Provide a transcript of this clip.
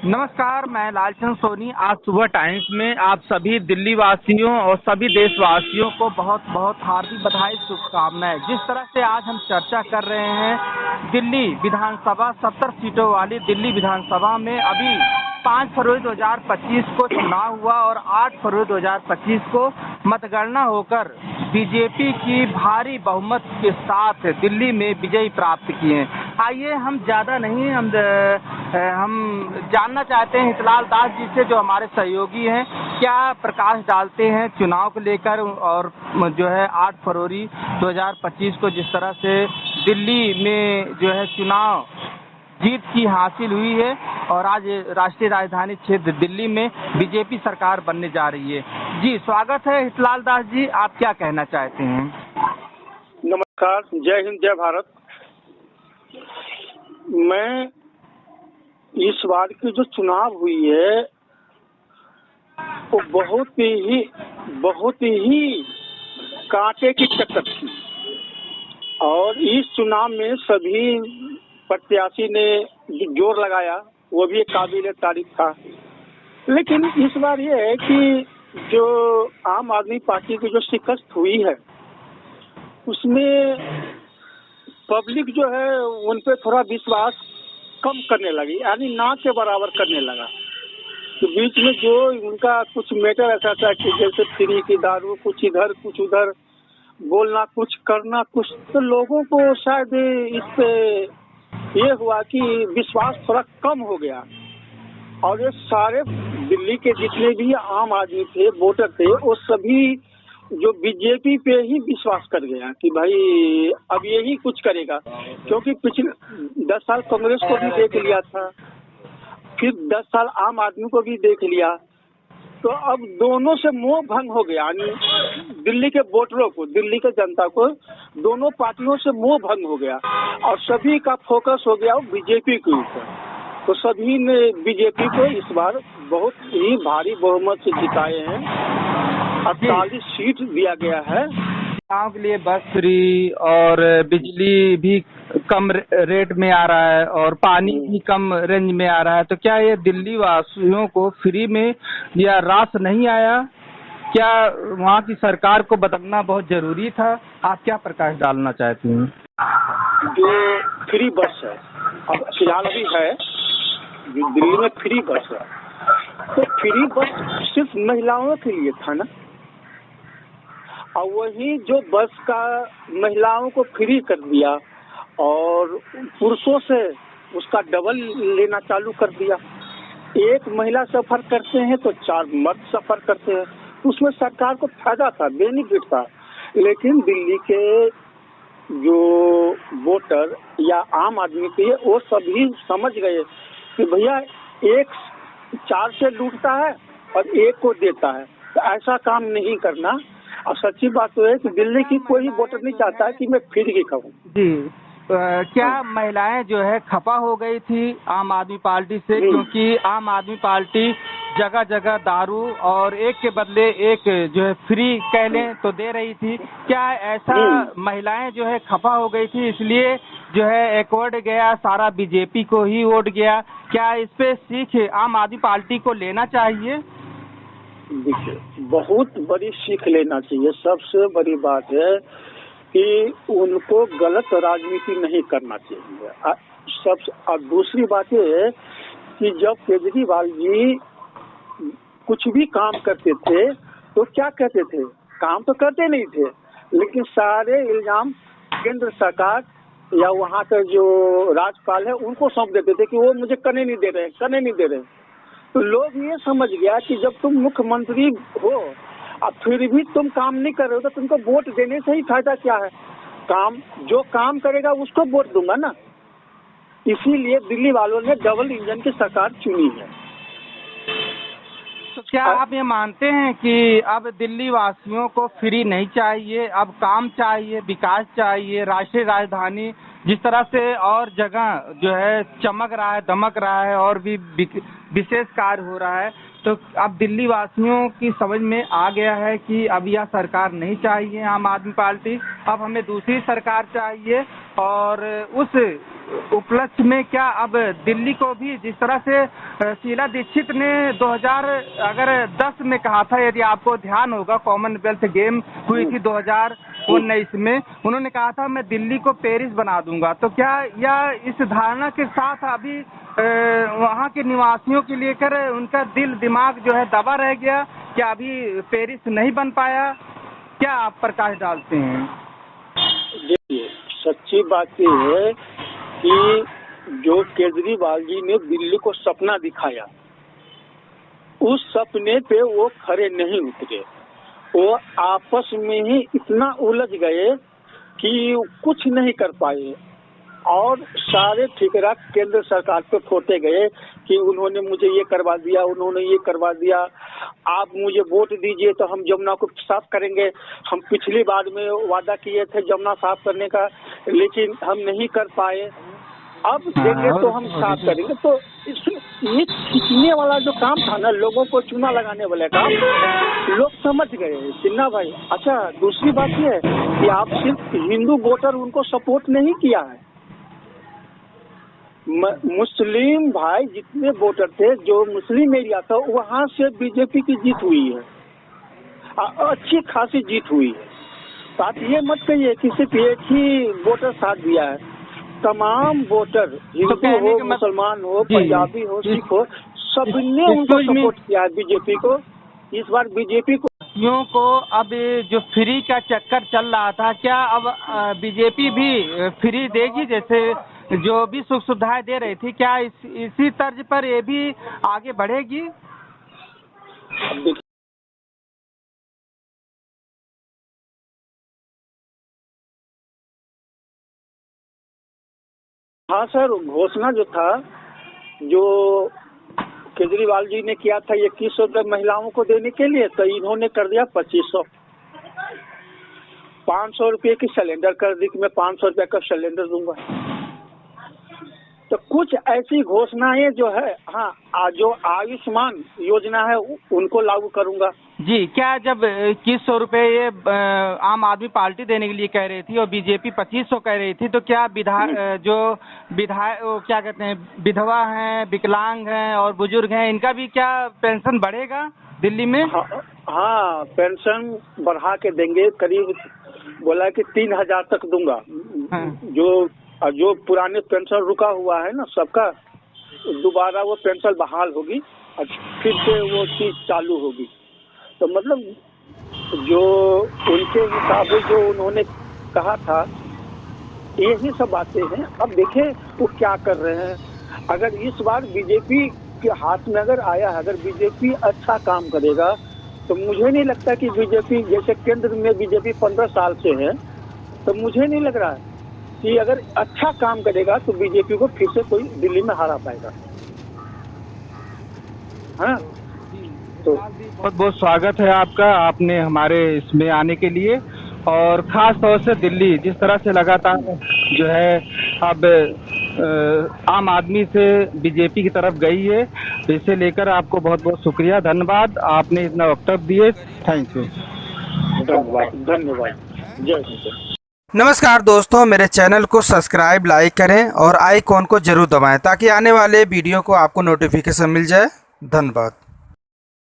नमस्कार, मैं लालचंद सोनी। आज सुबह टाइम्स में आप सभी दिल्ली वासियों और सभी देशवासियों को बहुत बहुत हार्दिक बधाई, शुभकामनाएं। जिस तरह से आज हम चर्चा कर रहे हैं दिल्ली विधानसभा 70 सीटों वाली दिल्ली विधानसभा में अभी 5 फरवरी 2025 को चुनाव हुआ और 8 फरवरी 2025 को मतगणना होकर बीजेपी की भारी बहुमत के साथ दिल्ली में विजय प्राप्त किए। आइए हम ज़्यादा नहीं हम जानना चाहते हैं हितलाल दास जी से, जो हमारे सहयोगी हैं, क्या प्रकाश डालते हैं चुनाव को लेकर और जो है 8 फरवरी 2025 को जिस तरह से दिल्ली में जो है चुनाव जीत की हासिल हुई है और आज राष्ट्रीय राजधानी क्षेत्र दिल्ली में बीजेपी सरकार बनने जा रही है। जी स्वागत है हितलाल दास जी, आप क्या कहना चाहते हैं? नमस्कार, जय हिंद, जय भारत। मैं इस बार की जो चुनाव हुई है वो बहुत ही कांटे की टक्कर थी और इस चुनाव में सभी प्रत्याशी ने जोर लगाया, वो भी एक काबिल तारीफ था। लेकिन इस बार ये है कि जो आम आदमी पार्टी की जो शिकस्त हुई है उसमें पब्लिक जो है उन पे थोड़ा विश्वास कम करने लगी, यानी ना के बराबर करने लगा। तो बीच में जो उनका कुछ मैटर ऐसा था कि जैसे फ्री की दारू, कुछ इधर कुछ उधर बोलना, कुछ करना कुछ, तो लोगों को शायद इस पे ये हुआ कि विश्वास थोड़ा कम हो गया और ये सारे दिल्ली के जितने भी आम आदमी थे, वोटर थे, वो सभी जो बीजेपी पे ही विश्वास कर गया कि भाई अब यही कुछ करेगा। क्योंकि पिछले 10 साल कांग्रेस को भी देख लिया था, फिर 10 साल आम आदमी को भी देख लिया, तो अब दोनों से मोह भंग हो गया। दिल्ली के वोटरों को, दिल्ली के जनता को दोनों पार्टियों से मोह भंग हो गया और सभी का फोकस हो गया बीजेपी के ऊपर। तो सभी ने बीजेपी को इस बार बहुत ही भारी बहुमत से जिताए हैं। 48 सीट दिया गया है। गाँव के लिए बस फ्री और बिजली भी कम रेट में आ रहा है और पानी भी कम रेंज में आ रहा है, तो क्या ये दिल्ली वासियों को फ्री में या रास नहीं आया? क्या वहाँ की सरकार को बदलना बहुत जरूरी था? आप क्या प्रकाश डालना चाहती हैं? जो फ्री बस है, अब फिलहाल अभी है दिल्ली में फ्री बस है, तो फ्री बस सिर्फ महिलाओं के लिए था ना, और वही जो बस का महिलाओं को फ्री कर दिया और पुरुषों से उसका डबल लेना चालू कर दिया। एक महिला सफर करते हैं तो 4 मर्द सफर करते हैं, तो उसमें सरकार को फायदा था, बेनिफिट था। लेकिन दिल्ली के जो वोटर या आम आदमी थे वो सभी समझ गए कि भैया एक 4 से लूटता है और एक को देता है, तो ऐसा काम नहीं करना। और सच्ची बात तो है कि दिल्ली की कोई वोटर नहीं चाहता है कि मैं फ्री की खाऊं। जी क्या महिलाएं जो है खफा हो गई थी आम आदमी पार्टी से, क्योंकि आम आदमी पार्टी जगह जगह दारू और एक के बदले एक जो है फ्री कह लें तो दे रही थी? क्या ऐसा महिलाएं जो है खफा हो गई थी इसलिए जो है एकवर्ड गया, सारा बीजेपी को ही वोट गया? क्या इस पे सीख आम आदमी पार्टी को लेना चाहिए? देखिए, बहुत बड़ी सीख लेना चाहिए। सबसे बड़ी बात है कि उनको गलत राजनीति नहीं करना चाहिए। और दूसरी बात ये है कि जब केजरीवाल जी कुछ भी काम करते थे तो क्या कहते थे, काम तो करते नहीं थे, लेकिन सारे इल्जाम केंद्र सरकार या वहाँ का जो राज्यपाल है उनको सौंप देते थे कि वो मुझे करने नहीं दे रहे। तो लोग ये समझ गया कि जब तुम मुख्यमंत्री हो और फिर भी तुम काम नहीं कर रहे हो तो तुमको वोट देने से ही फायदा क्या है? जो काम करेगा उसको वोट दूंगा ना। इसीलिए दिल्ली वालों ने डबल इंजन की सरकार चुनी है। तो क्या आप ये मानते हैं कि अब दिल्ली वासियों को फ्री नहीं चाहिए, अब काम चाहिए, विकास चाहिए, राष्ट्रीय राजधानी जिस तरह से और जगह जो है चमक रहा है, दमक रहा है और भी विशेष कार्य हो रहा है, तो अब दिल्ली वासियों की समझ में आ गया है कि अब यह सरकार नहीं चाहिए आम आदमी पार्टी, अब हमें दूसरी सरकार चाहिए और उस उपलक्ष्य में क्या अब दिल्ली को भी जिस तरह से शीला दीक्षित ने 2010 में कहा था, यदि आपको ध्यान होगा, कॉमनवेल्थ गेम हुई थी 2019 में, उन्होंने कहा था मैं दिल्ली को पेरिस बना दूंगा। तो क्या यह इस धारणा के साथ अभी वहाँ के निवासियों के लेकर उनका दिल दिमाग जो है दबा रह गया, क्या अभी पेरिस नहीं बन पाया? क्या आप प्रकाश डालते हैं? देखिए, सच्ची बात ये है कि जो केजरीवाल जी ने दिल्ली को सपना दिखाया, उस सपने पे वो खरे नहीं उतरे। वो आपस में ही इतना उलझ गए कि कुछ नहीं कर पाए और सारे ठिकरा केंद्र सरकार पे फोड़ते गए कि उन्होंने मुझे ये करवा दिया, उन्होंने ये करवा दिया, आप मुझे वोट दीजिए तो हम जमुना को साफ करेंगे। हम पिछली बार में वादा किए थे जमुना साफ करने का, लेकिन हम नहीं कर पाए। अब देंगे तो हम साफ करेंगे। तो ये खींचने वाला जो काम था ना, लोगों को चूना लगाने वाले काम, लोग समझ गए सिन्हा भाई। अच्छा, दूसरी बात ये है कि आप सिर्फ हिंदू वोटर उनको सपोर्ट नहीं किया है, मुस्लिम भाई जितने वोटर थे, जो मुस्लिम एरिया था, वहाँ से बीजेपी की जीत हुई है, अच्छी खासी जीत हुई है। बात ये मत कहिए कि सिर्फ एक ही वोटर साथ दिया है, तमाम वोटर, हिंदू हो, मुसलमान हो, पंजाबी हो, सिख हो, सबने उनको सपोर्ट किया है बीजेपी को। इस बार बीजेपी को अब जो फ्री का चक्कर चल रहा था, क्या अब बीजेपी भी फ्री देगी? जैसे जो भी सुख सुविधाएं दे रही थी, क्या इसी तर्ज पर ये भी आगे बढ़ेगी? हाँ सर, घोषणा जो था, जो केजरीवाल जी ने किया था 2100 रुपये महिलाओं को देने के लिए, तो इन्होंने कर दिया 2500। 500 रुपये की सिलेंडर कर दी कि मैं 500 रुपये का सिलेंडर दूंगा। तो कुछ ऐसी घोषणाएं जो है, हाँ, जो आयुष्मान योजना है उनको लागू करूंगा। जी, क्या जब 2100 रुपये ये आम आदमी पार्टी देने के लिए कह रही थी और बीजेपी 2500 कह रही थी, तो क्या क्या कहते हैं, विधवा हैं, विकलांग हैं और बुजुर्ग हैं, इनका भी क्या पेंशन बढ़ेगा दिल्ली में? हाँ, पेंशन बढ़ा के देंगे, करीब बोला कि 3000 तक दूंगा। हाँ। जो पुराने पेंशन रुका हुआ है ना सबका, दोबारा वो पेंशन बहाल होगी और फिर से वो चीज चालू होगी। तो मतलब जो उनके हिसाब से जो उन्होंने कहा था, यही सब बातें हैं। अब देखें वो क्या कर रहे हैं। अगर इस बार बीजेपी के हाथ में अगर आया है, अगर बीजेपी अच्छा काम करेगा, तो मुझे नहीं लगता कि बीजेपी, जैसे केंद्र में बीजेपी 15 साल से है, तो मुझे नहीं लग रहा है कि अगर अच्छा काम करेगा तो बीजेपी को फिर से कोई दिल्ली में हरा पाएगा। हाँ, तो बहुत बहुत स्वागत है आपका, आपने हमारे इसमें आने के लिए, और ख़ास तौर से दिल्ली जिस तरह से लगातार जो है अब आम आदमी से बीजेपी की तरफ गई है, तो इसे लेकर आपको बहुत बहुत शुक्रिया, धन्यवाद, आपने इतना वक्तव्य दिए, थैंक यू। धन्यवाद, जय हिंद। नमस्कार दोस्तों, मेरे चैनल को सब्सक्राइब, लाइक करें और आइकॉन को जरूर दबाएं ताकि आने वाले वीडियो को आपको नोटिफिकेशन मिल जाए। धन्यवाद।